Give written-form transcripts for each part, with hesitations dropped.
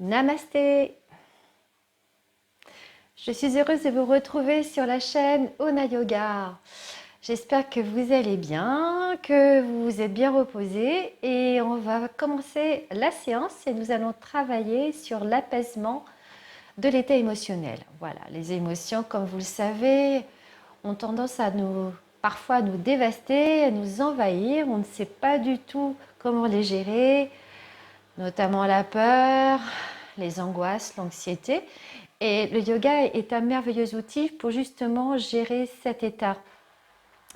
Namasté. Je suis heureuse de vous retrouver sur la chaîne Ona Yoga. J'espère que vous allez bien, que vous vous êtes bien reposé et on va commencer la séance et nous allons travailler sur l'apaisement de l'état émotionnel. Voilà, les émotions, comme vous le savez, ont tendance à parfois nous dévaster, à nous envahir. On ne sait pas du tout comment les gérer, notamment la peur, les angoisses, l'anxiété. Et le yoga est un merveilleux outil pour justement gérer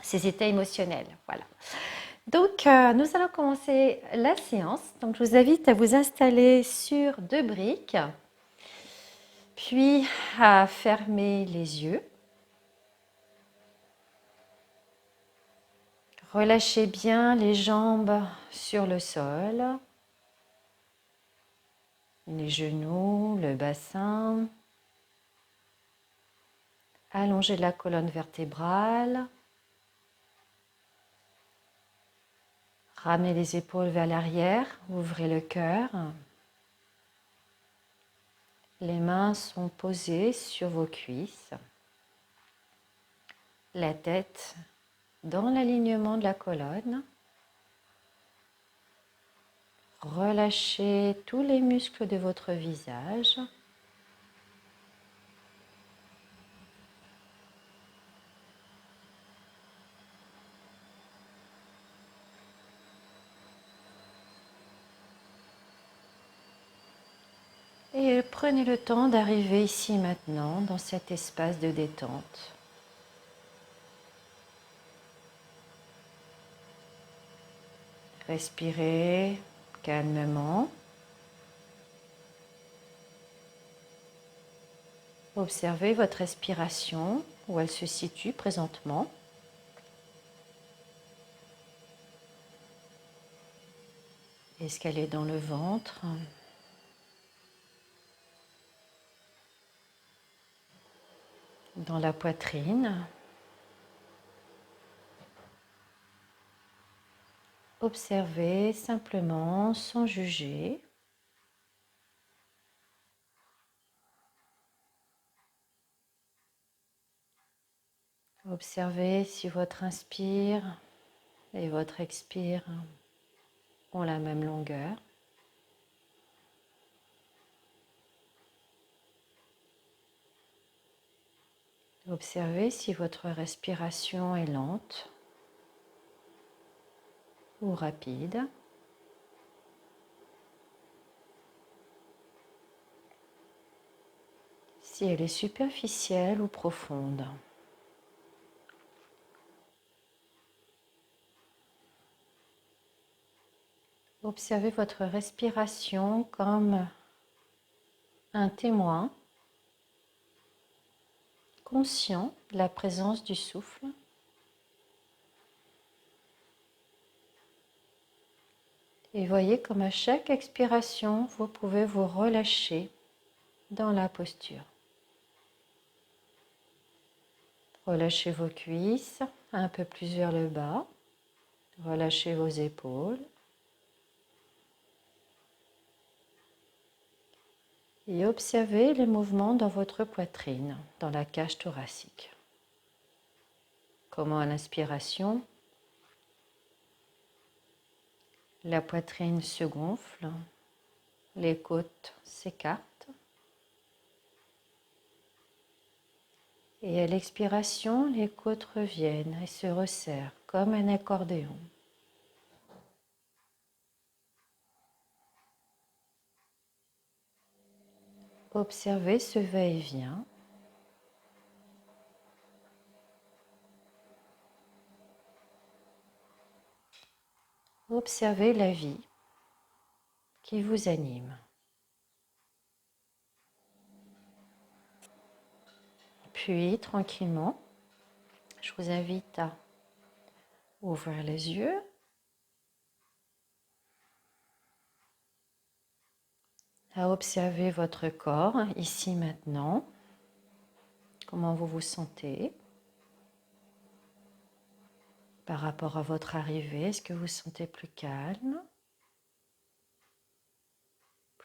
ces états émotionnels. Voilà. Donc, nous allons commencer la séance. Donc, je vous invite à vous installer sur 2 briques, puis à fermer les yeux. Relâchez bien les jambes sur le sol, les genoux, le bassin. Allongez la colonne vertébrale. Ramenez les épaules vers l'arrière, ouvrez le cœur. Les mains sont posées sur vos cuisses. La tête dans l'alignement de la colonne. Relâchez tous les muscles de votre visage. Et prenez le temps d'arriver ici maintenant dans cet espace de détente. Respirez calmement. Observez votre respiration, où elle se situe présentement. Est-ce qu'elle est dans le ventre ? Dans la poitrine ? Observez simplement sans juger. Observez si votre inspire et votre expire ont la même longueur. Observez si votre respiration est lente ou rapide. Si elle est superficielle ou profonde. Observez votre respiration comme un témoin conscient de la présence du souffle. Et voyez comme à chaque expiration, vous pouvez vous relâcher dans la posture. Relâchez vos cuisses un peu plus vers le bas. Relâchez vos épaules. Et observez les mouvements dans votre poitrine, dans la cage thoracique. Comment à l'inspiration, la poitrine se gonfle, les côtes s'écartent. Et à l'expiration, les côtes reviennent et se resserrent comme un accordéon. Observez ce va-et-vient. Observez la vie qui vous anime. Puis, tranquillement, je vous invite à ouvrir les yeux. À observer votre corps ici maintenant. Comment vous vous sentez par rapport à votre arrivée? Est-ce que vous vous sentez plus calme,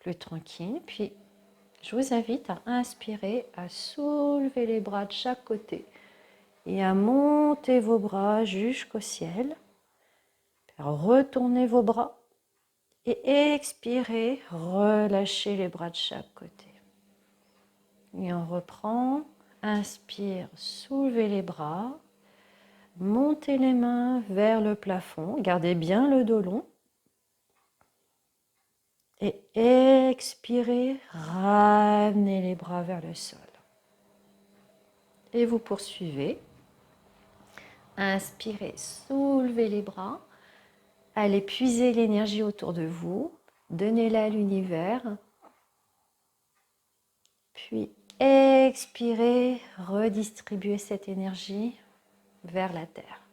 plus tranquille. Puis, je vous invite à inspirer, à soulever les bras de chaque côté et à monter vos bras jusqu'au ciel. Retournez vos bras et expirez, relâchez les bras de chaque côté. Et on reprend, inspire, soulevez les bras, montez les mains vers le plafond, gardez bien le dos long. Et expirez, ramenez les bras vers le sol. Et vous poursuivez. Inspirez, soulevez les bras. Allez puiser l'énergie autour de vous. Donnez-la à l'univers. Puis expirez, redistribuez cette énergie vers la terre.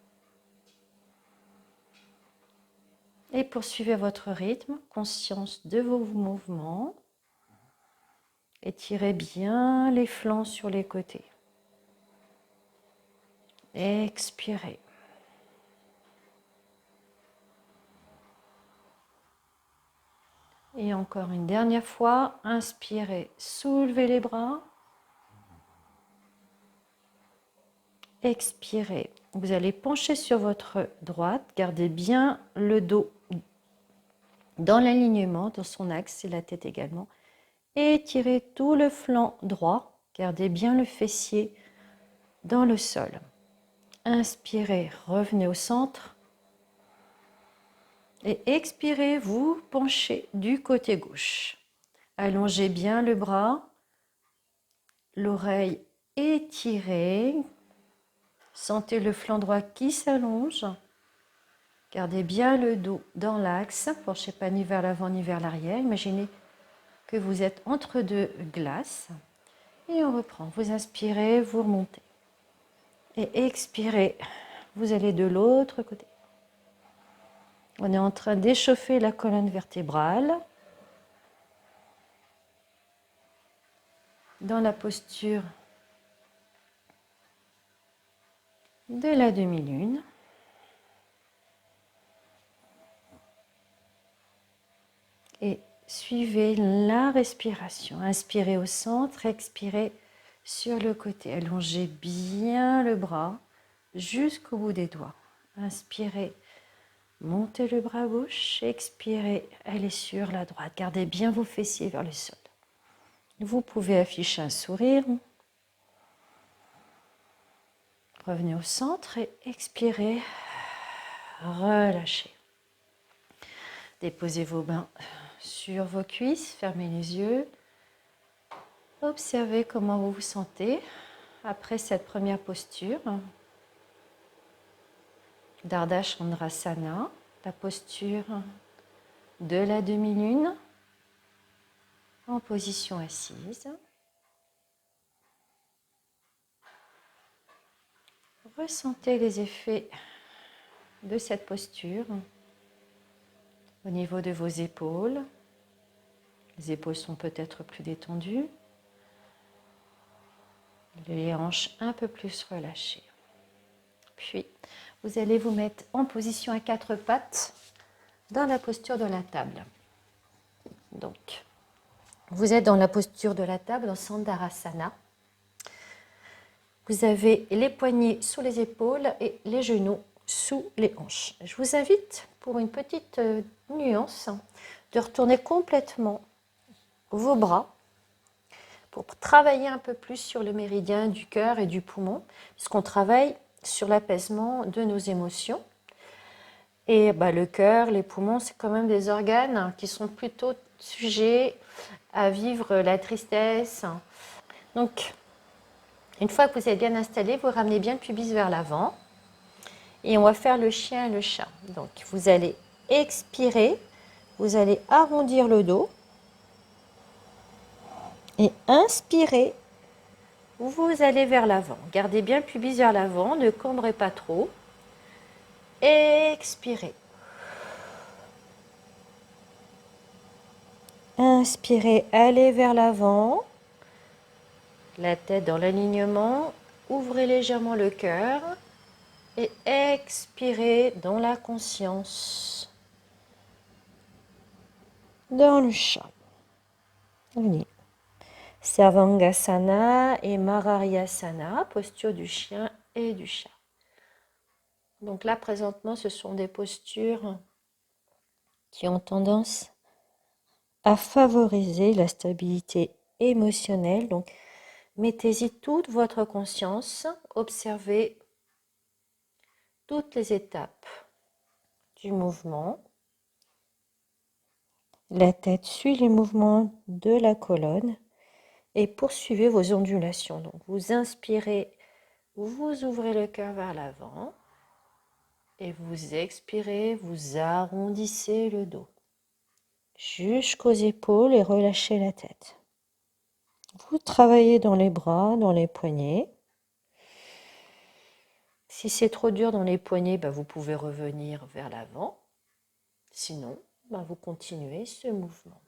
Et poursuivez votre rythme, conscience de vos mouvements. Étirez bien les flancs sur les côtés. Expirez. Et encore une dernière fois, inspirez, soulevez les bras. Expirez. Vous allez pencher sur votre droite, gardez bien le dos dans l'alignement, dans son axe et la tête également. Étirez tout le flanc droit, gardez bien le fessier dans le sol. Inspirez, revenez au centre. Et expirez, vous penchez du côté gauche. Allongez bien le bras, l'oreille étirée. Sentez le flanc droit qui s'allonge. Gardez bien le dos dans l'axe. Ne penchez pas ni vers l'avant ni vers l'arrière. Imaginez que vous êtes entre deux glaces. Et on reprend. Vous inspirez, vous remontez. Et expirez. Vous allez de l'autre côté. On est en train d'échauffer la colonne vertébrale. Dans la posture de la demi-lune. Et suivez la respiration. Inspirez au centre, expirez sur le côté. Allongez bien le bras jusqu'au bout des doigts. Inspirez, montez le bras gauche. Expirez, allez sur la droite. Gardez bien vos fessiers vers le sol. Vous pouvez afficher un sourire. Revenez au centre et expirez. Relâchez. Déposez vos mains sur vos cuisses, fermez les yeux. Observez comment vous vous sentez après cette première posture d'Ardha Chandrasana, la posture de la demi-lune en position assise. Ressentez les effets de cette posture au niveau de vos épaules. Les épaules sont peut-être plus détendues. Les hanches un peu plus relâchées. Puis, vous allez vous mettre en position à quatre pattes dans la posture de la table. Donc, vous êtes dans la posture de la table en Sandharasana. Vous avez les poignets sous les épaules et les genoux sous les hanches. Je vous invite, pour une petite nuance, de retourner complètement vos bras pour travailler un peu plus sur le méridien du cœur et du poumon, puisqu'on travaille sur l'apaisement de nos émotions. Et le cœur, les poumons, c'est quand même des organes qui sont plutôt sujets à vivre la tristesse. Donc, une fois que vous êtes bien installé, vous ramenez bien le pubis vers l'avant. Et on va faire le chien et le chat. Donc, vous allez expirer, vous allez arrondir le dos. Et inspirez, vous allez vers l'avant. Gardez bien le pubis vers l'avant, ne cambrez pas trop. Expirez. Inspirez, allez vers l'avant. La tête dans l'alignement. Ouvrez légèrement le cœur. Et expirez dans la conscience. Dans le chat. On y est. Sarvangasana et Mararyasana, posture du chien et du chat. Donc là, présentement, ce sont des postures qui ont tendance à favoriser la stabilité émotionnelle. Donc, mettez-y toute votre conscience, observez toutes les étapes du mouvement. La tête suit les mouvements de la colonne et poursuivez vos ondulations. Donc, vous inspirez, vous ouvrez le cœur vers l'avant et vous expirez, vous arrondissez le dos jusqu'aux épaules et relâchez la tête. Vous travaillez dans les bras, dans les poignets. Si c'est trop dur dans les poignets, vous pouvez revenir vers l'avant. Sinon, vous continuez ce mouvement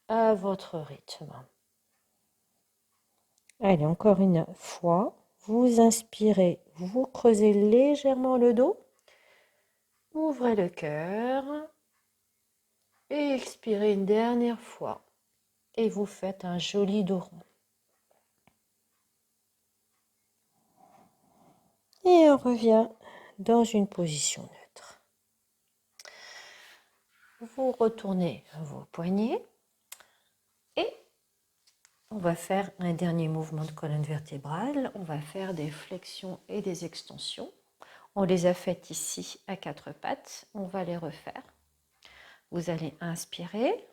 à votre rythme. Allez, encore une fois. Vous inspirez, vous creusez légèrement le dos. Ouvrez le cœur. Et expirez une dernière fois. Et vous faites un joli dos rond. Et on revient dans une position neutre. Vous retournez vos poignets. Et on va faire un dernier mouvement de colonne vertébrale. On va faire des flexions et des extensions. On les a faites ici à quatre pattes. On va les refaire. Vous allez inspirer.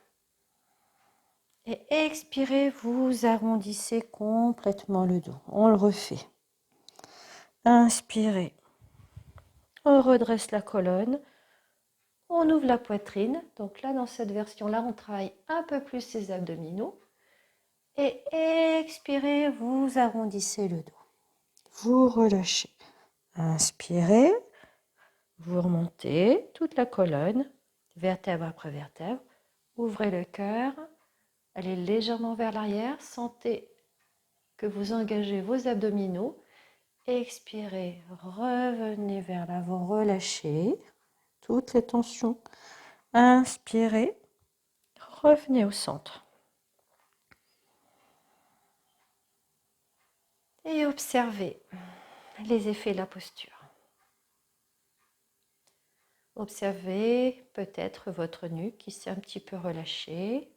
Et expirez, vous arrondissez complètement le dos. On le refait. Inspirez. On redresse la colonne. On ouvre la poitrine. Donc là, dans cette version-là, on travaille un peu plus les abdominaux. Et expirez, vous arrondissez le dos. Vous relâchez. Inspirez. Vous remontez toute la colonne, vertèbre après vertèbre. Ouvrez le cœur. Allez légèrement vers l'arrière. Sentez que vous engagez vos abdominaux. Expirez. Revenez vers l'avant. Relâchez toutes les tensions. Inspirez. Revenez au centre. Et observez les effets de la posture. Observez peut-être votre nuque qui s'est un petit peu relâchée,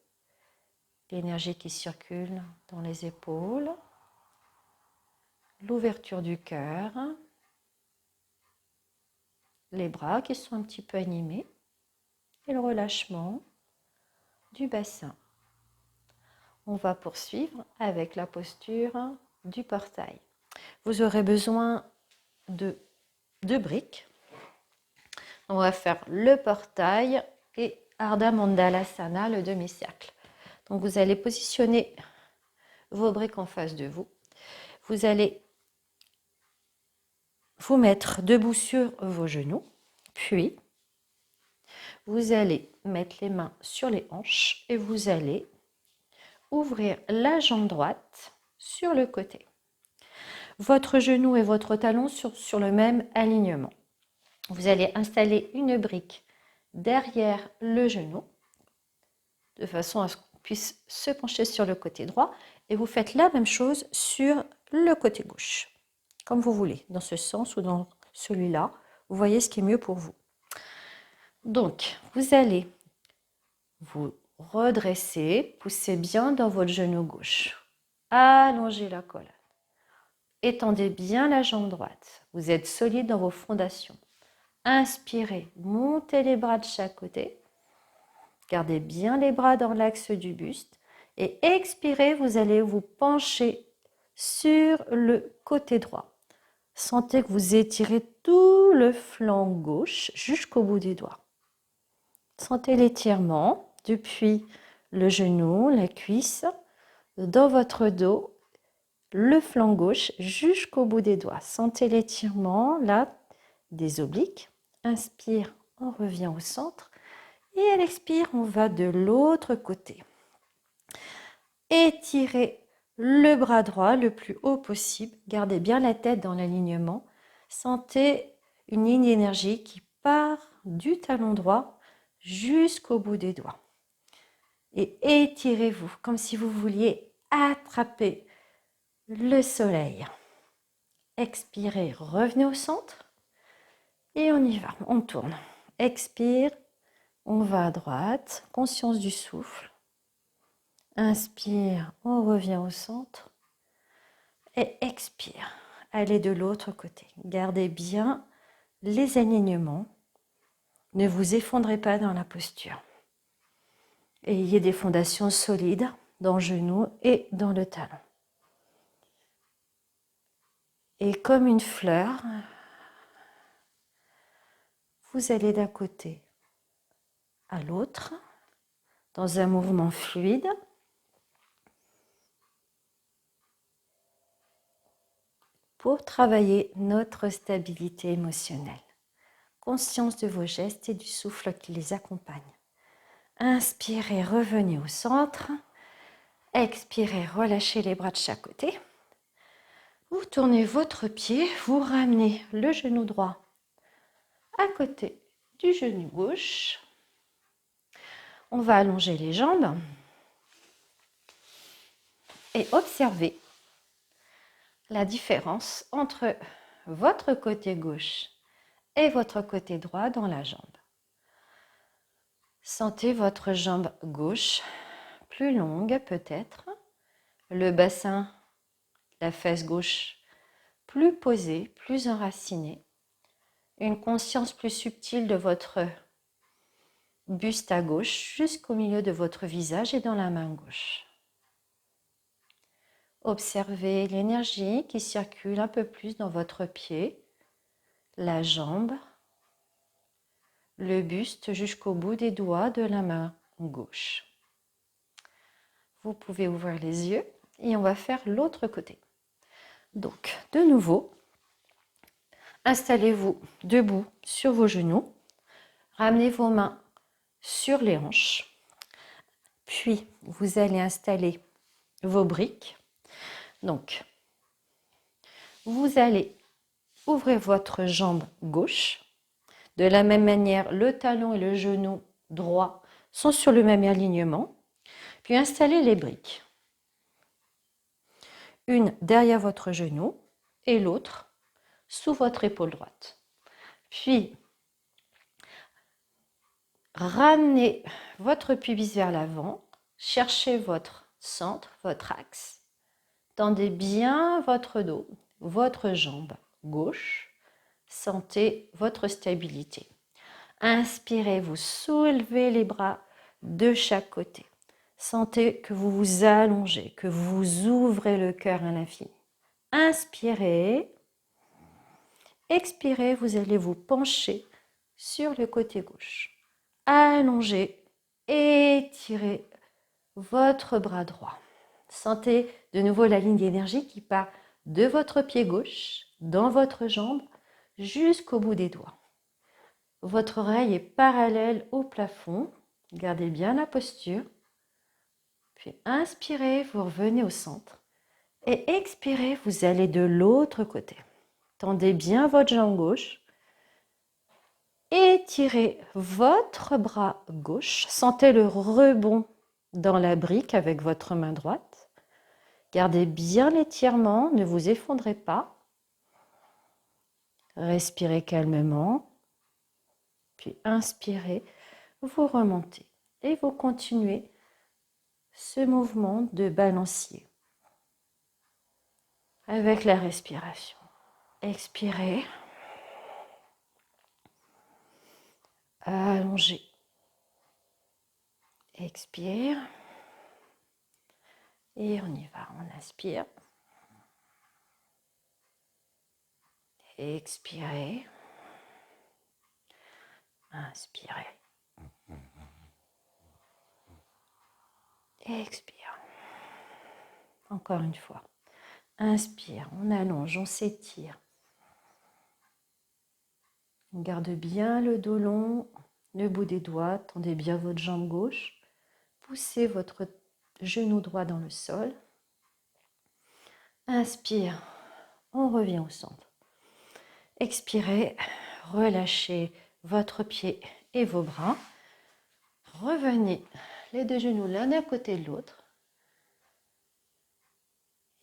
l'énergie qui circule dans les épaules, l'ouverture du cœur, les bras qui sont un petit peu animés et le relâchement du bassin. On va poursuivre avec la posture du portail. Vous aurez besoin de 2 briques. On va faire le portail et Ardha Mandalasana, le demi-cercle. Donc vous allez positionner vos briques en face de vous. Vous allez vous mettre debout sur vos genoux, puis vous allez mettre les mains sur les hanches et vous allez ouvrir la jambe droite sur le côté. Votre genou et votre talon sur le même alignement. Vous allez installer une brique derrière le genou, de façon à ce qu'on puisse se pencher sur le côté droit. Et vous faites la même chose sur le côté gauche, comme vous voulez, dans ce sens ou dans celui-là. Vous voyez ce qui est mieux pour vous. Donc, vous allez vous redresser, poussez bien dans votre genou gauche. Allongez la colonne. Étendez bien la jambe droite. Vous êtes solide dans vos fondations. Inspirez, montez les bras de chaque côté. Gardez bien les bras dans l'axe du buste. Et expirez, vous allez vous pencher sur le côté droit. Sentez que vous étirez tout le flanc gauche jusqu'au bout des doigts. Sentez l'étirement depuis le genou, la cuisse, dans votre dos, le flanc gauche jusqu'au bout des doigts. Sentez l'étirement là des obliques. Inspire, on revient au centre. Et à l'expire, on va de l'autre côté. Étirez le bras droit le plus haut possible. Gardez bien la tête dans l'alignement. Sentez une ligne d'énergie qui part du talon droit jusqu'au bout des doigts. et étirez-vous comme si vous vouliez attraper le soleil. Expirez, revenez au centre et on y va, on tourne. Expire, on va à droite, conscience du souffle. Inspire, on revient au centre et expire. Allez de l'autre côté. Gardez bien les alignements. Ne vous effondrez pas dans la posture. Ayez des fondations solides dans le genou et dans le talon. Et comme une fleur, vous allez d'un côté à l'autre dans un mouvement fluide. Pour travailler notre stabilité émotionnelle. Conscience de vos gestes et du souffle qui les accompagne. Inspirez, revenez au centre. Expirez, relâchez les bras de chaque côté. Vous tournez votre pied, vous ramenez le genou droit à côté du genou gauche. On va allonger les jambes et observer la différence entre votre côté gauche et votre côté droit dans la jambe. Sentez votre jambe gauche plus longue peut-être, le bassin, la fesse gauche plus posée, plus enracinée, une conscience plus subtile de votre buste à gauche jusqu'au milieu de votre visage et dans la main gauche. Observez l'énergie qui circule un peu plus dans votre pied, la jambe, le buste jusqu'au bout des doigts de la main gauche. Vous pouvez ouvrir les yeux et on va faire l'autre côté. Donc, de nouveau, installez-vous debout sur vos genoux, ramenez vos mains sur les hanches, puis vous allez installer vos briques. Donc, vous allez ouvrir votre jambe gauche. De la même manière, le talon et le genou droit sont sur le même alignement. Puis installez les briques. Une derrière votre genou et l'autre sous votre épaule droite. Puis, ramenez votre pubis vers l'avant. Cherchez votre centre, votre axe. Tendez bien votre dos, votre jambe gauche. Sentez votre stabilité. Inspirez, vous soulevez les bras de chaque côté. Sentez que vous vous allongez, que vous ouvrez le cœur à l'infini. Inspirez. Expirez, vous allez vous pencher sur le côté gauche. Allongez, étirez votre bras droit. Sentez de nouveau la ligne d'énergie qui part de votre pied gauche, dans votre jambe, jusqu'au bout des doigts. Votre oreille est parallèle au plafond. Gardez bien la posture. Puis inspirez, vous revenez au centre. Et expirez, vous allez de l'autre côté. Tendez bien votre jambe gauche. Étirez votre bras gauche. Sentez le rebond dans la brique avec votre main droite. Gardez bien l'étirement, ne vous effondrez pas. Respirez calmement. Puis inspirez, vous remontez. Et vous continuez ce mouvement de balancier avec la respiration. Expirez. Allongez. Expire. Et on y va. On inspire. Expirez. Inspirez. Expire. Encore une fois. Inspire, on allonge, on s'étire. On garde bien le dos long, le bout des doigts, tendez bien votre jambe gauche. Poussez votre genou droit dans le sol. Inspire, on revient au centre. Expirez, relâchez votre pied et vos bras. Revenez les deux genoux l'un à côté de l'autre.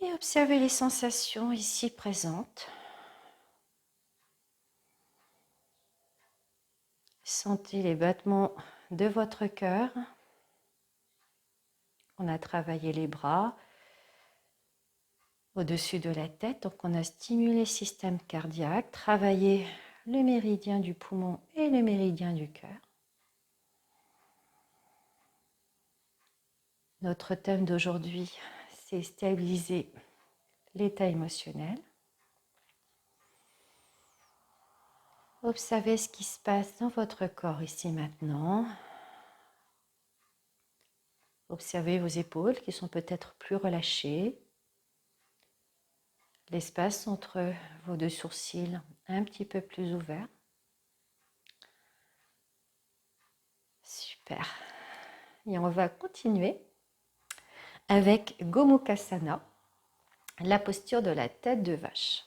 Et observez les sensations ici présentes. Sentez les battements de votre cœur. On a travaillé les bras au-dessus de la tête, donc on a stimulé le système cardiaque, travaillé le méridien du poumon et le méridien du cœur. Notre thème d'aujourd'hui, c'est stabiliser l'état émotionnel. Observez ce qui se passe dans votre corps ici maintenant. Observez vos épaules qui sont peut-être plus relâchées. L'espace entre vos deux sourcils un petit peu plus ouvert. Super. Et on va continuer avec Gomukhasana, la posture de la tête de vache.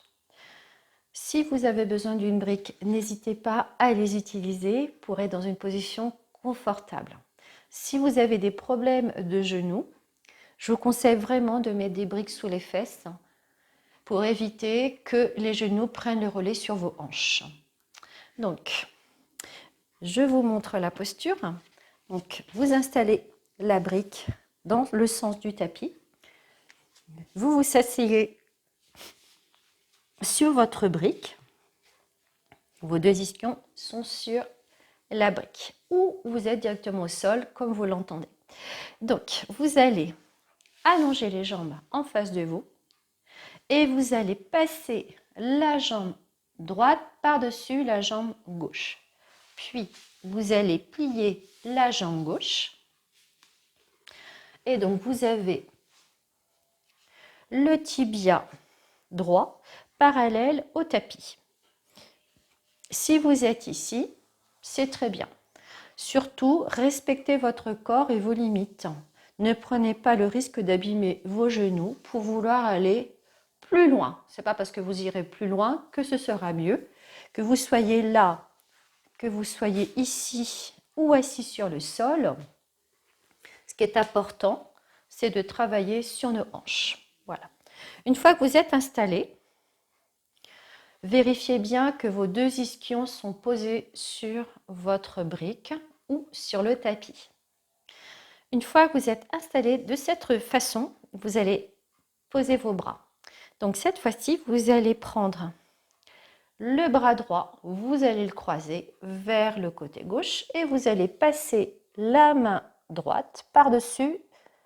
Si vous avez besoin d'une brique, n'hésitez pas à les utiliser pour être dans une position confortable. Si vous avez des problèmes de genoux, je vous conseille vraiment de mettre des briques sous les fesses pour éviter que les genoux prennent le relais sur vos hanches. Donc, je vous montre la posture. Donc, vous installez la brique dans le sens du tapis. Vous vous asseyez sur votre brique. Vos deux ischions sont sur la brique ou vous êtes directement au sol comme vous l'entendez. Donc, vous allez allonger les jambes en face de vous et vous allez passer la jambe droite par-dessus la jambe gauche. Puis, vous allez plier la jambe gauche. Et donc, vous avez le tibia droit parallèle au tapis. Si vous êtes ici, c'est très bien. Surtout, respectez votre corps et vos limites. Ne prenez pas le risque d'abîmer vos genoux pour vouloir aller plus loin. Ce n'est pas parce que vous irez plus loin que ce sera mieux. Que vous soyez là, que vous soyez ici ou assis sur le sol, ce qui est important, c'est de travailler sur nos hanches. Voilà. Une fois que vous êtes installé, vérifiez bien que vos deux ischions sont posés sur votre brique ou sur le tapis. Une fois que vous êtes installé de cette façon, vous allez poser vos bras. Donc cette fois-ci, vous allez prendre le bras droit, vous allez le croiser vers le côté gauche et vous allez passer la main droite par-dessus,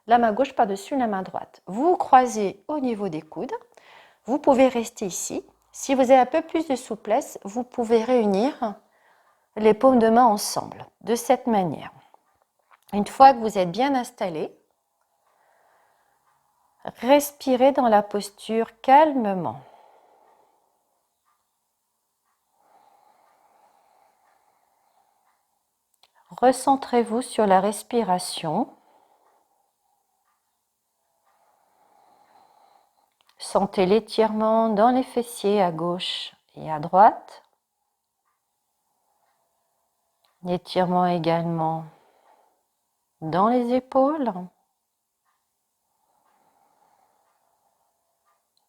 la main gauche par-dessus la main droite. Vous croisez au niveau des coudes. Vous pouvez rester ici. Si vous avez un peu plus de souplesse, vous pouvez réunir les paumes de main ensemble, de cette manière. Une fois que vous êtes bien installé, respirez dans la posture calmement. Recentrez-vous sur la respiration. Sentez l'étirement dans les fessiers à gauche et à droite. L'étirement également dans les épaules,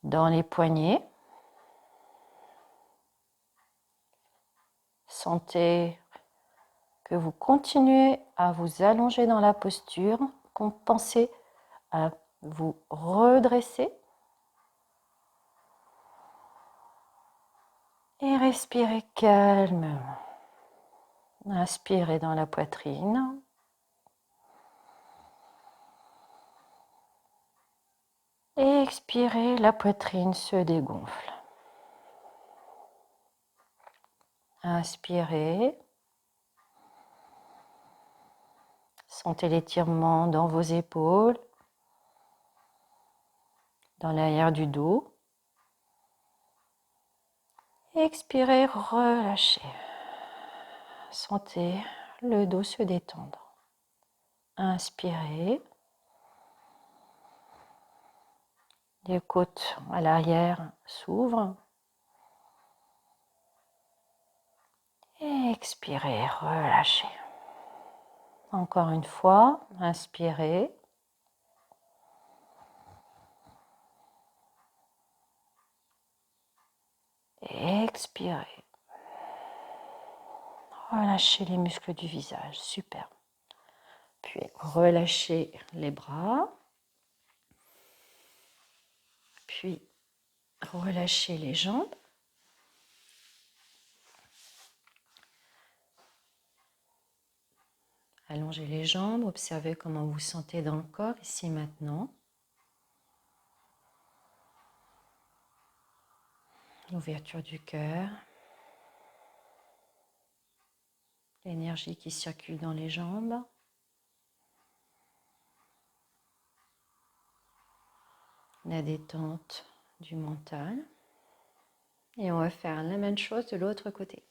dans les poignets. Sentez que vous continuez à vous allonger dans la posture, pensez à vous redresser et respirez calmement. Inspirez dans la poitrine. Et expirez, la poitrine se dégonfle. Inspirez. Sentez l'étirement dans vos épaules, dans l'arrière du dos. Expirez, relâchez. Sentez le dos se détendre. Inspirez. Les côtes à l'arrière s'ouvrent. Expirez, relâchez. Encore une fois, inspirez. Et expirez. Relâchez les muscles du visage, super. Puis relâchez les bras. Puis relâchez les jambes. Allongez les jambes, observez comment vous vous sentez dans le corps ici maintenant. L'ouverture du cœur. L'énergie qui circule dans les jambes. La détente du mental. Et on va faire la même chose de l'autre côté.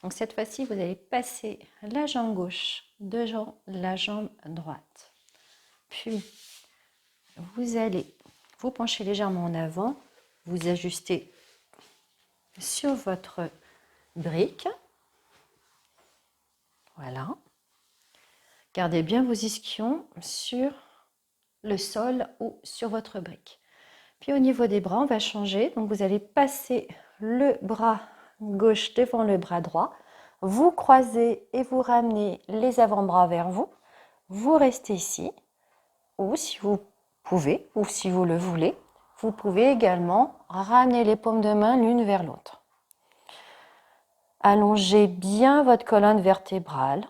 Donc cette fois-ci, vous allez passer la jambe gauche devant la jambe droite. Puis, vous allez vous pencher légèrement en avant, vous ajustez sur votre brique. Voilà. Gardez bien vos ischions sur le sol ou sur votre brique. Puis au niveau des bras, on va changer. Donc vous allez passer le bras gauche devant le bras droit. Vous croisez et vous ramenez les avant-bras vers vous. Vous restez ici. Ou si vous pouvez, ou si vous le voulez, vous pouvez également ramener les paumes de main l'une vers l'autre. Allongez bien votre colonne vertébrale.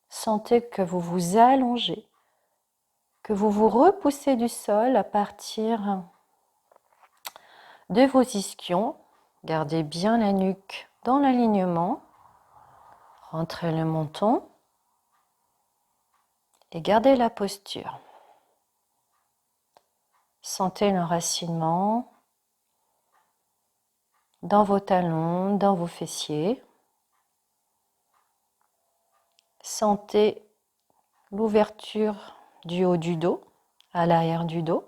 Sentez que vous vous allongez, que vous vous repoussez du sol à partir de vos ischions. Gardez bien la nuque dans l'alignement. Rentrez le menton et gardez la posture. Sentez l'enracinement dans vos talons, dans vos fessiers. Sentez l'ouverture du haut du dos, à l'arrière du dos.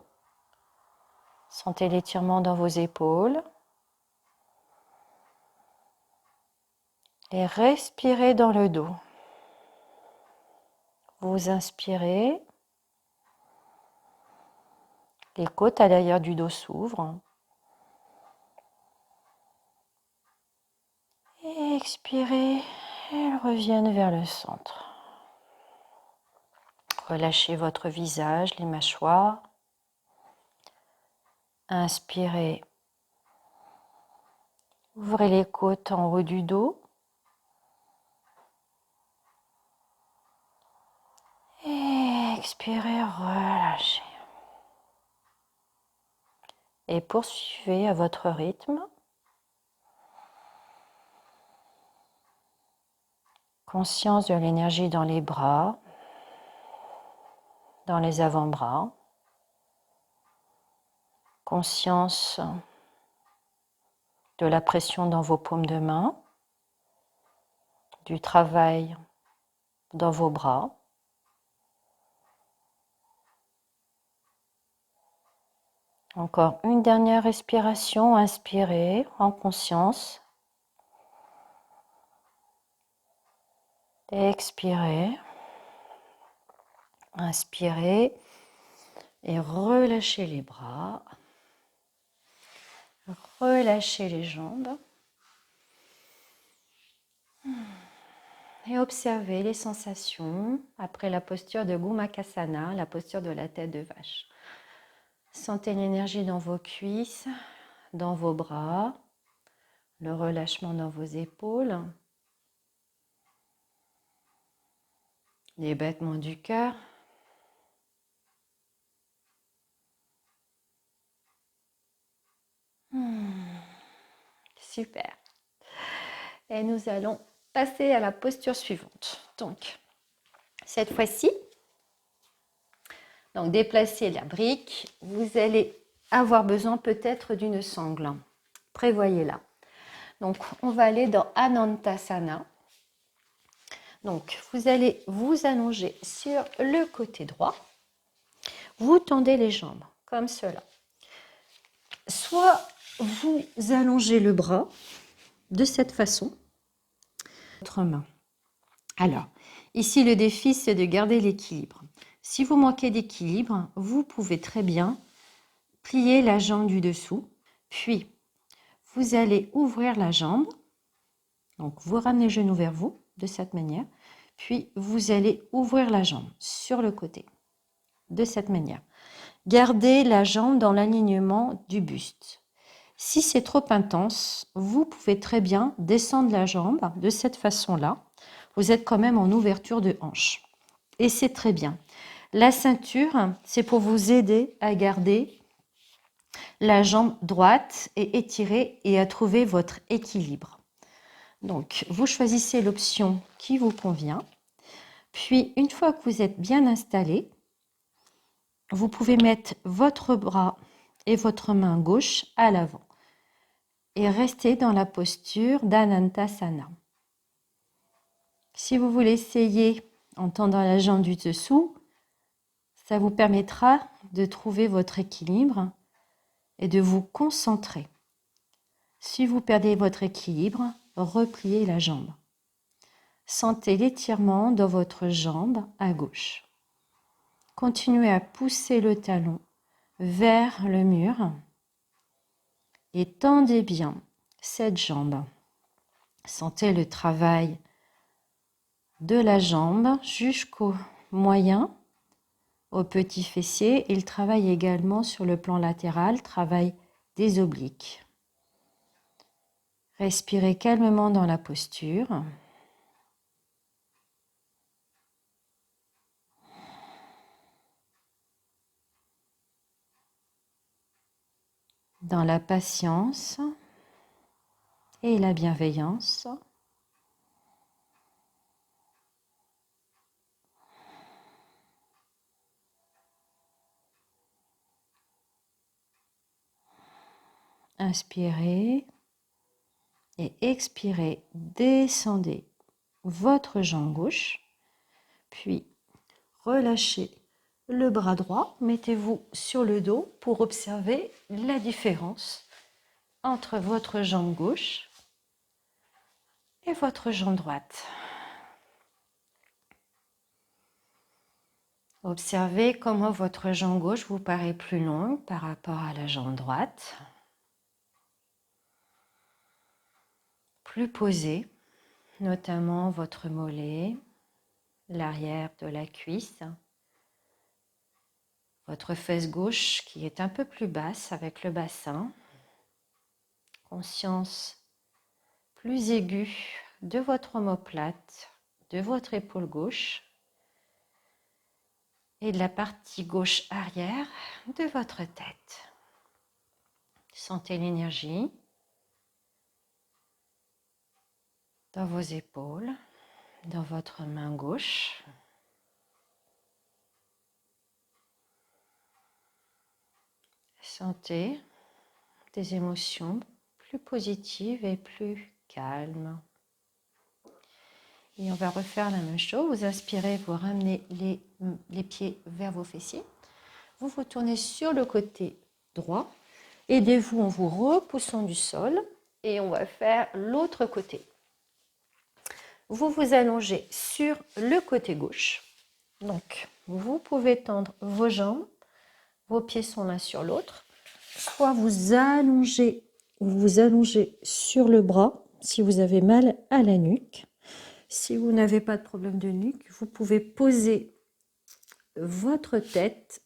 Sentez l'étirement dans vos épaules. Et respirez dans le dos. Vous inspirez. Les côtes à l'arrière du dos s'ouvrent. Et expirez, elles reviennent vers le centre. Relâchez votre visage, les mâchoires. Inspirez. Ouvrez les côtes en haut du dos. Et expirez, relâchez. Et poursuivez à votre rythme. Conscience de l'énergie dans les bras, dans les avant-bras. Conscience de la pression dans vos paumes de main, du travail dans vos bras. Encore une dernière respiration, inspirez en conscience. Expirez. Inspirez et relâchez les bras. Relâchez les jambes. Et observez les sensations après la posture de Gomukhasana, la posture de la tête de vache. Sentez l'énergie dans vos cuisses, dans vos bras, le relâchement dans vos épaules, les battements du cœur. Super. Et nous allons passer à la posture suivante. Donc, cette fois-ci, déplacez la brique. Vous allez avoir besoin peut-être d'une sangle. Prévoyez-la. Donc, on va aller dans Anantasana. Donc, vous allez vous allonger sur le côté droit. Vous tendez les jambes comme cela. Soit vous allongez le bras de cette façon, votre main. Alors, Ici, le défi, c'est de garder l'équilibre. Si vous manquez d'équilibre, vous pouvez très bien plier la jambe du dessous, puis vous allez ouvrir la jambe. Donc, vous ramenez le genou vers vous, de cette manière, puis vous allez ouvrir la jambe sur le côté, de cette manière. Gardez la jambe dans l'alignement du buste. Si c'est trop intense, vous pouvez très bien descendre la jambe de cette façon-là. Vous êtes quand même en ouverture de hanche. Et c'est très bien. La ceinture, c'est pour vous aider à garder la jambe droite et étirer et à trouver votre équilibre. Donc, vous choisissez l'option qui vous convient. Puis, une fois que vous êtes bien installé, vous pouvez mettre votre bras et votre main gauche à l'avant et rester dans la posture d'Anantasana. Si vous voulez essayer en tendant la jambe du dessous, ça vous permettra de trouver votre équilibre et de vous concentrer. Si vous perdez votre équilibre, repliez la jambe. Sentez l'étirement dans votre jambe à gauche. Continuez à pousser le talon vers le mur et tendez bien cette jambe. Sentez le travail de la jambe jusqu'au moyen, au petit fessier. Il travaille également sur le plan latéral, travail des obliques. Respirez calmement dans la posture. Dans la patience et la bienveillance. Inspirez et expirez. Descendez votre jambe gauche, puis relâchez le bras droit. Mettez-vous sur le dos pour observer la différence entre votre jambe gauche et votre jambe droite. Observez comment votre jambe gauche vous paraît plus longue par rapport à la jambe droite. Plus posée, notamment votre mollet, l'arrière de la cuisse, votre fesse gauche qui est un peu plus basse avec le bassin. Conscience plus aiguë de votre omoplate, de votre épaule gauche et de la partie gauche arrière de votre tête. Sentez l'énergie dans vos épaules, dans votre main gauche. Sentez des émotions plus positives et plus calmes. Et on va refaire la même chose. Vous inspirez, vous ramenez les pieds vers vos fessiers. Vous vous tournez sur le côté droit. Aidez-vous en vous repoussant du sol. Et on va faire l'autre côté. Vous vous allongez sur le côté gauche. Donc, vous pouvez tendre vos jambes. Vos pieds sont l'un sur l'autre. Soit vous allongez sur le bras si vous avez mal à la nuque. Si vous n'avez pas de problème de nuque, vous pouvez poser votre tête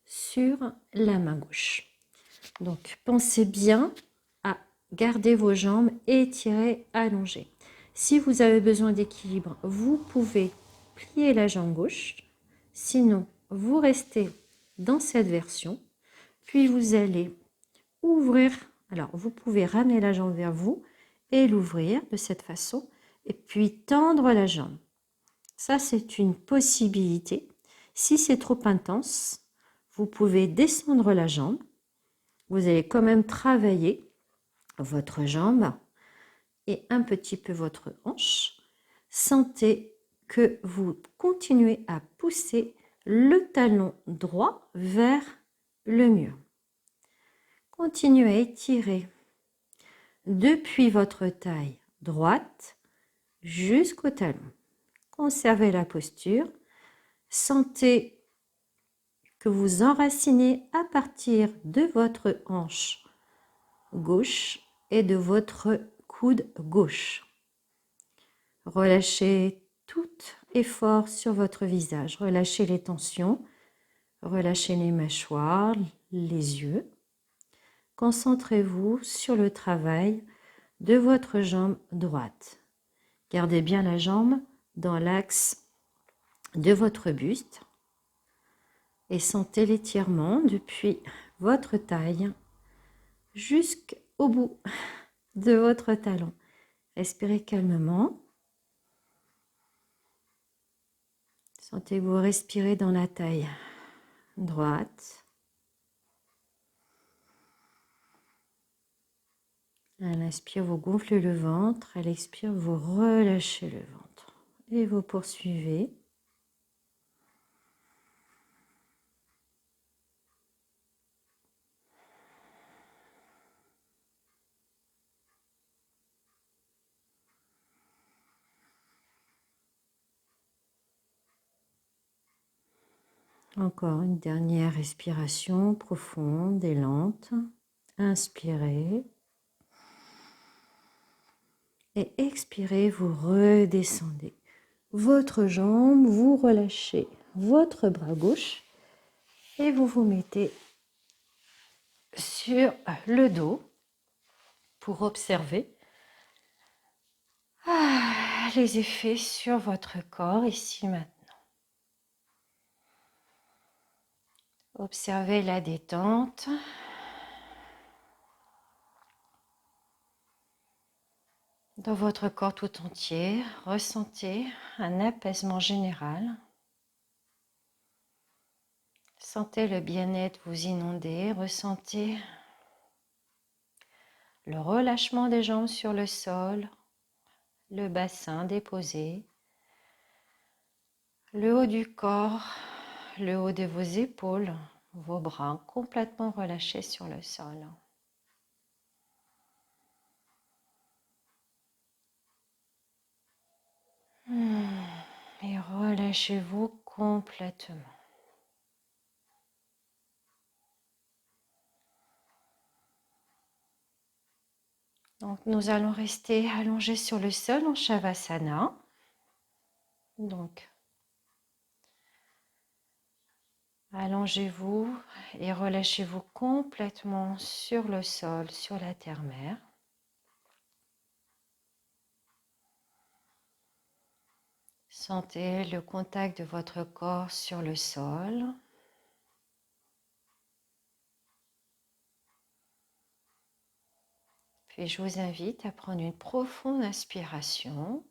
sur la main gauche. Donc, pensez bien à garder vos jambes étirées, allongées. Si vous avez besoin d'équilibre, vous pouvez plier la jambe gauche. Sinon, vous restez dans cette version. Puis, vous allez ouvrir. Alors, vous pouvez ramener la jambe vers vous et l'ouvrir de cette façon. Et puis, tendre la jambe. Ça, c'est une possibilité. Si c'est trop intense, vous pouvez descendre la jambe. Vous allez quand même travailler votre jambe et un petit peu votre hanche. Sentez que vous continuez à pousser le talon droit vers le mur. Continuez à étirer depuis votre taille droite jusqu'au talon. conservez la posture. Sentez que vous enracinez à partir de votre hanche gauche et de votre coude gauche. Relâchez tout effort sur votre visage. Relâchez les tensions, relâchez les mâchoires, les yeux. Concentrez-vous sur le travail de votre jambe droite. Gardez bien la jambe dans l'axe de votre buste et sentez l'étirement depuis votre taille jusqu'au bout de votre talon. Respirez calmement. Sentez que vous respirez dans la taille droite. À l'inspire, vous gonflez le ventre. À l'expire, vous relâchez le ventre. Et vous poursuivez. Encore une dernière respiration profonde et lente. Inspirez. Et expirez, vous redescendez votre jambe, vous relâchez votre bras gauche et vous vous mettez sur le dos pour observer les effets sur votre corps ici maintenant. Observez la détente. Dans votre corps tout entier, ressentez un apaisement général. Sentez le bien-être vous inonder, ressentez le relâchement des jambes sur le sol, le bassin déposé, le haut du corps, le haut de vos épaules, vos bras complètement relâchés sur le sol. Et relâchez-vous complètement. Donc nous allons rester allongés sur le sol en Shavasana. Donc allongez-vous et relâchez-vous complètement sur le sol, sur la terre-mère. Sentez le contact de votre corps sur le sol. Puis je vous invite à prendre une profonde inspiration.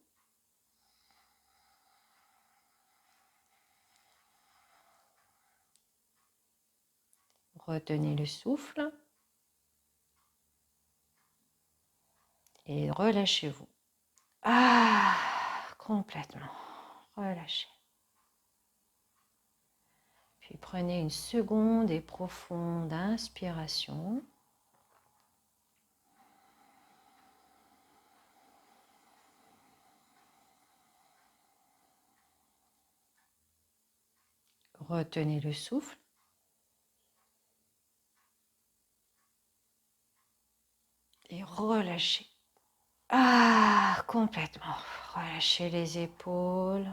Retenez le souffle et relâchez-vous. Complètement. Relâchez. Puis prenez une seconde et profonde inspiration. Retenez le souffle. Et relâchez. Complètement. Relâchez les épaules.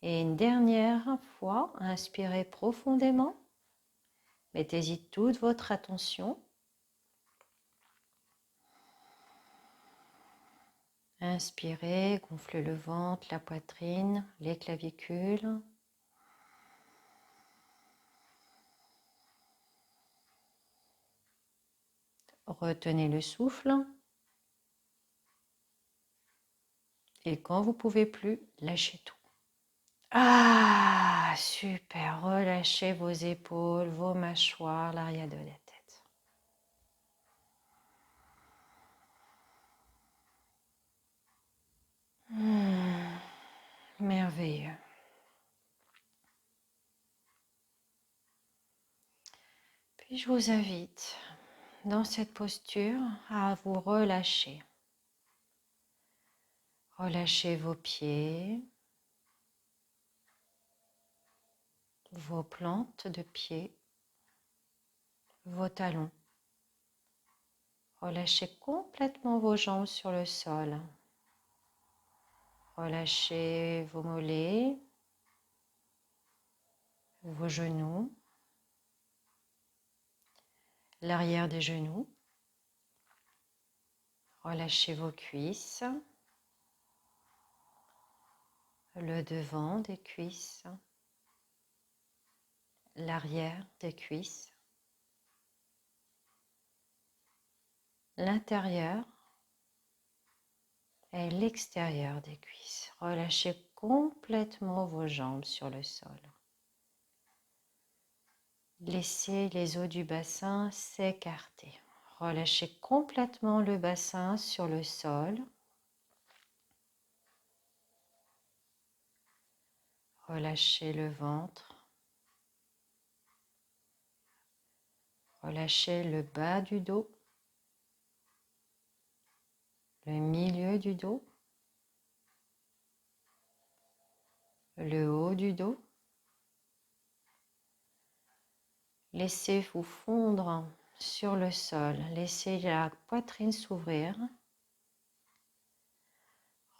Et une dernière fois, inspirez profondément. Mettez-y toute votre attention. Inspirez, gonflez le ventre, la poitrine, les clavicules. Retenez le souffle. Et quand vous ne pouvez plus, lâchez tout. Super. Relâchez vos épaules, vos mâchoires, l'arrière de la tête. Merveilleux. Puis je vous invite dans cette posture à vous relâcher. Relâchez vos pieds, vos plantes de pied, vos talons. Relâchez complètement vos jambes sur le sol. Relâchez vos mollets, vos genoux, l'arrière des genoux. Relâchez vos cuisses, le devant des cuisses, l'arrière des cuisses, l'intérieur et l'extérieur des cuisses. Relâchez complètement vos jambes sur le sol. Laissez les os du bassin s'écarter. Relâchez complètement le bassin sur le sol. Relâchez le ventre. Relâchez le bas du dos, le milieu du dos, le haut du dos. Laissez-vous fondre sur le sol. Laissez la poitrine s'ouvrir.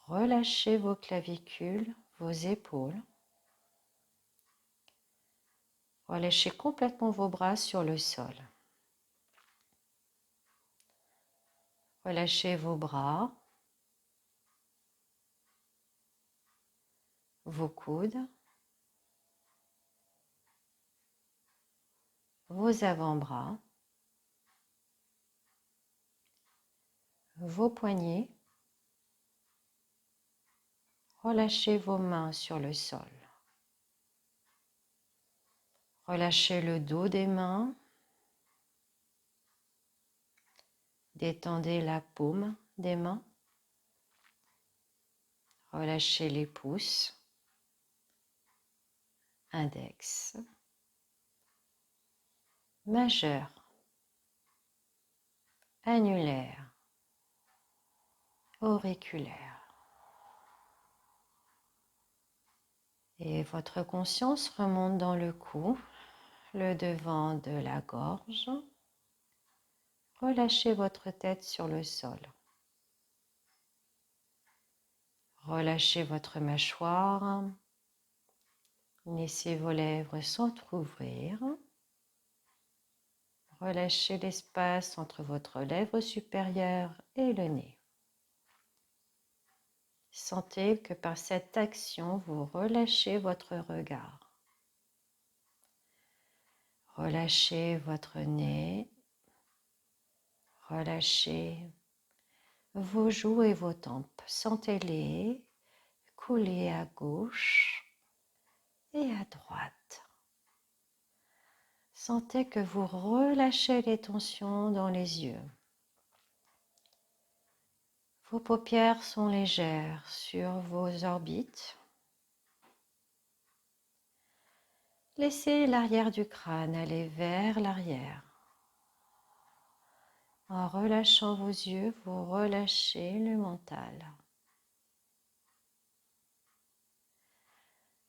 Relâchez vos clavicules, vos épaules. Relâchez complètement vos bras sur le sol. Relâchez vos bras, vos coudes, vos avant-bras, vos poignets. Relâchez vos mains sur le sol. Relâchez le dos des mains. Détendez la paume des mains. Relâchez les pouces, index, majeur, annulaire, auriculaire. Et votre conscience remonte dans le cou, le devant de la gorge. Relâchez votre tête sur le sol. Relâchez votre mâchoire. Laissez vos lèvres s'entrouvrir. Relâchez l'espace entre votre lèvre supérieure et le nez. Sentez que par cette action, vous relâchez votre regard. Relâchez votre nez. Relâchez vos joues et vos tempes. Sentez-les couler à gauche et à droite. Sentez que vous relâchez les tensions dans les yeux. Vos paupières sont légères sur vos orbites. Laissez l'arrière du crâne aller vers l'arrière. En relâchant vos yeux, vous relâchez le mental.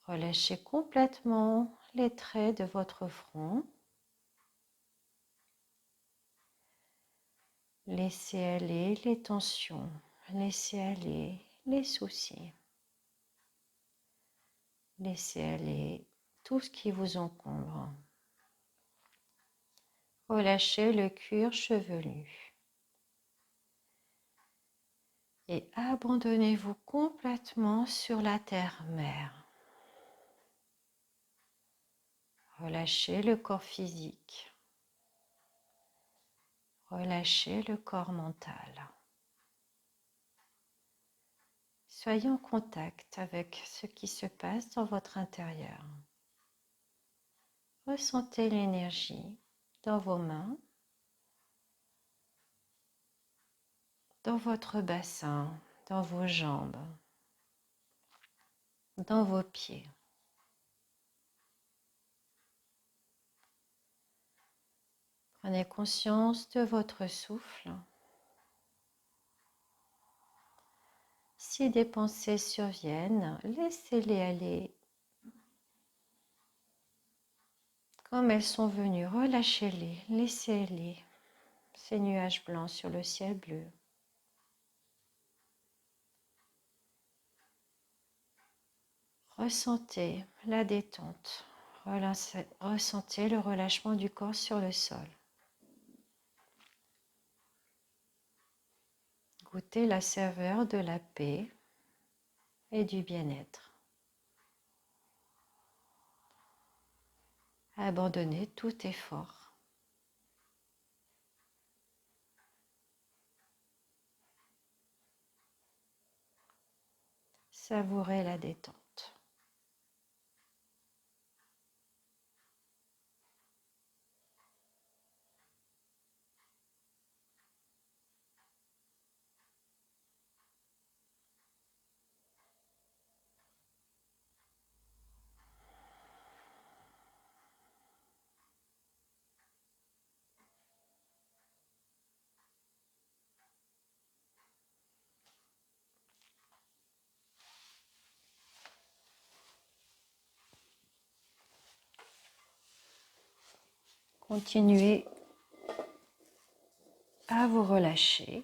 Relâchez complètement les traits de votre front. Laissez aller les tensions, laissez aller les soucis. Laissez aller tout ce qui vous encombre. Relâchez le cuir chevelu. Et abandonnez-vous complètement sur la terre-mère. Relâchez le corps physique. Relâchez le corps mental. Soyez en contact avec ce qui se passe dans votre intérieur. Ressentez l'énergie dans vos mains, dans votre bassin, dans vos jambes, dans vos pieds. Prenez conscience de votre souffle. Si des pensées surviennent, laissez-les aller. Comme elles sont venues, relâchez-les, laissez-les. Ces nuages blancs sur le ciel bleu. Ressentez la détente. Ressentez le relâchement du corps sur le sol. Goûtez la saveur de la paix et du bien-être. Abandonnez tout effort. Savourez la détente. Continuez à vous relâcher.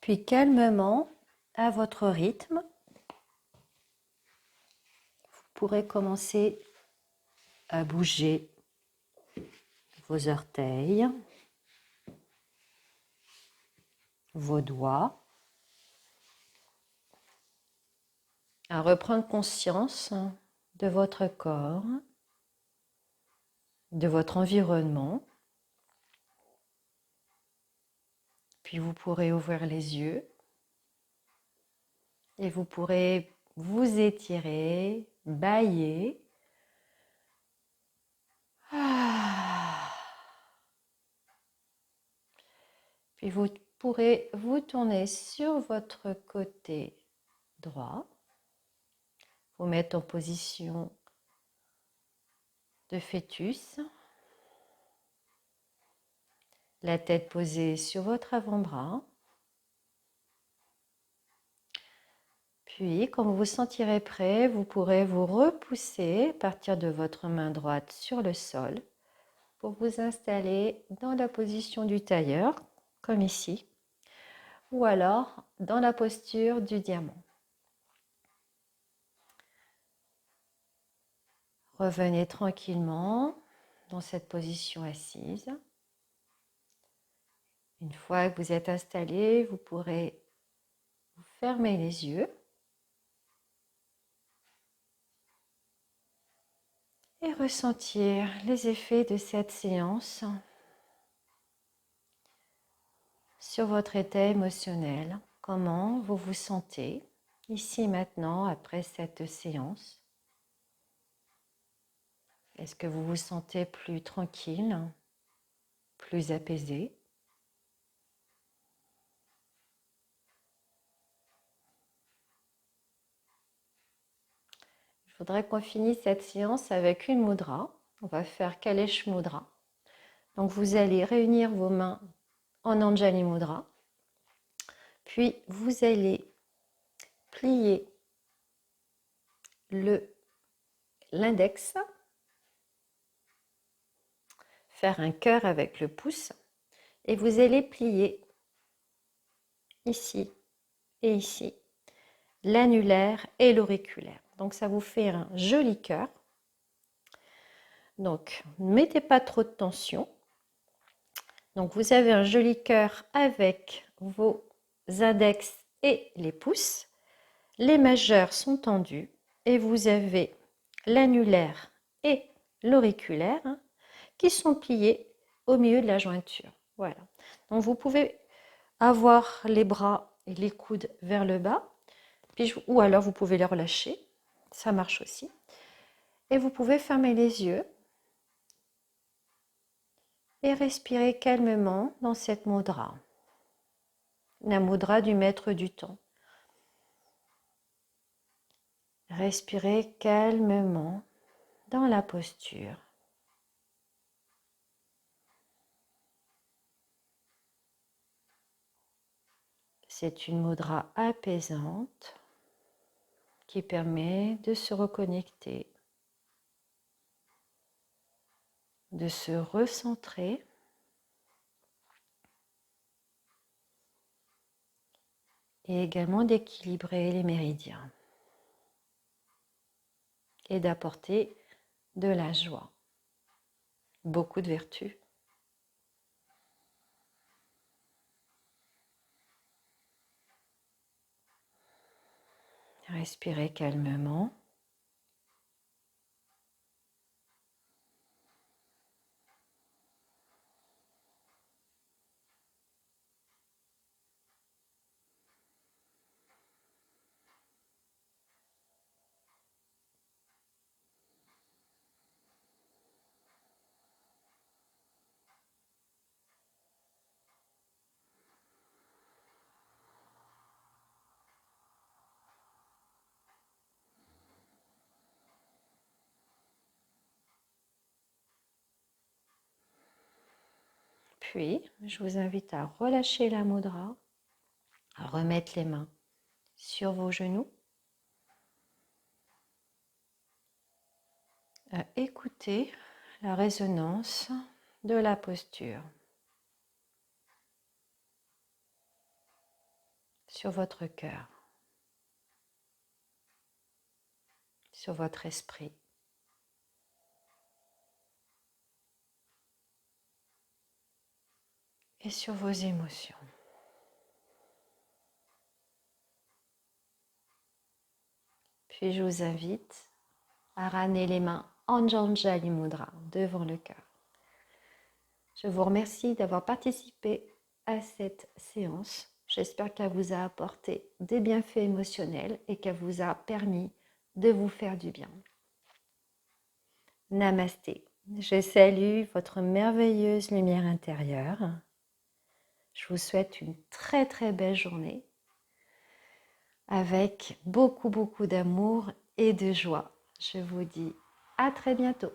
Puis calmement, à votre rythme, vous pourrez commencer à bouger vos orteils, vos doigts, à reprendre conscience de votre corps, de votre environnement. Puis vous pourrez ouvrir les yeux et vous pourrez vous étirer, bâiller. Puis vous pourrez vous tourner sur votre côté droit, vous mettre en position de fœtus, la tête posée sur votre avant-bras. Puis, quand vous vous sentirez prêt, vous pourrez vous repousser à partir de votre main droite sur le sol pour vous installer dans la position du tailleur, comme ici, ou alors dans la posture du diamant. Revenez tranquillement dans cette position assise. Une fois que vous êtes installé, vous pourrez fermer les yeux et ressentir les effets de cette séance sur votre état émotionnel. Comment vous vous sentez ici maintenant après cette séance? Est-ce que vous vous sentez plus tranquille, plus apaisé? voudrais qu'on finisse cette séance avec une mudra. On va faire Kalesh Mudra. Donc vous allez réunir vos mains en Anjali Mudra. Puis vous allez plier l'index, faire un cœur avec le pouce et vous allez plier ici et ici l'annulaire et l'auriculaire. Donc ça vous fait un joli cœur. Donc ne mettez pas trop de tension. Donc vous avez un joli cœur avec vos index et les pouces. Les majeurs sont tendus et vous avez l'annulaire et l'auriculaire qui sont pliés au milieu de la jointure. Voilà. Donc vous pouvez avoir les bras et les coudes vers le bas, ou alors vous pouvez les relâcher, ça marche aussi. Et vous pouvez fermer les yeux et respirer calmement dans cette mudra, la mudra du maître du temps. Respirez calmement dans la posture. C'est une mudra apaisante qui permet de se reconnecter, de se recentrer et également d'équilibrer les méridiens et d'apporter de la joie, beaucoup de vertus. Respirez calmement. Puis, je vous invite à relâcher la mudra, à remettre les mains sur vos genoux, à écouter la résonance de la posture sur votre cœur, sur votre esprit. Et sur vos émotions. Puis je vous invite à ramener les mains en Anjali Mudra devant le cœur. Je vous remercie d'avoir participé à cette séance. J'espère qu'elle vous a apporté des bienfaits émotionnels et qu'elle vous a permis de vous faire du bien. Namasté. Je salue votre merveilleuse lumière intérieure. Je vous souhaite une très très belle journée avec beaucoup d'amour et de joie. Je vous dis à très bientôt.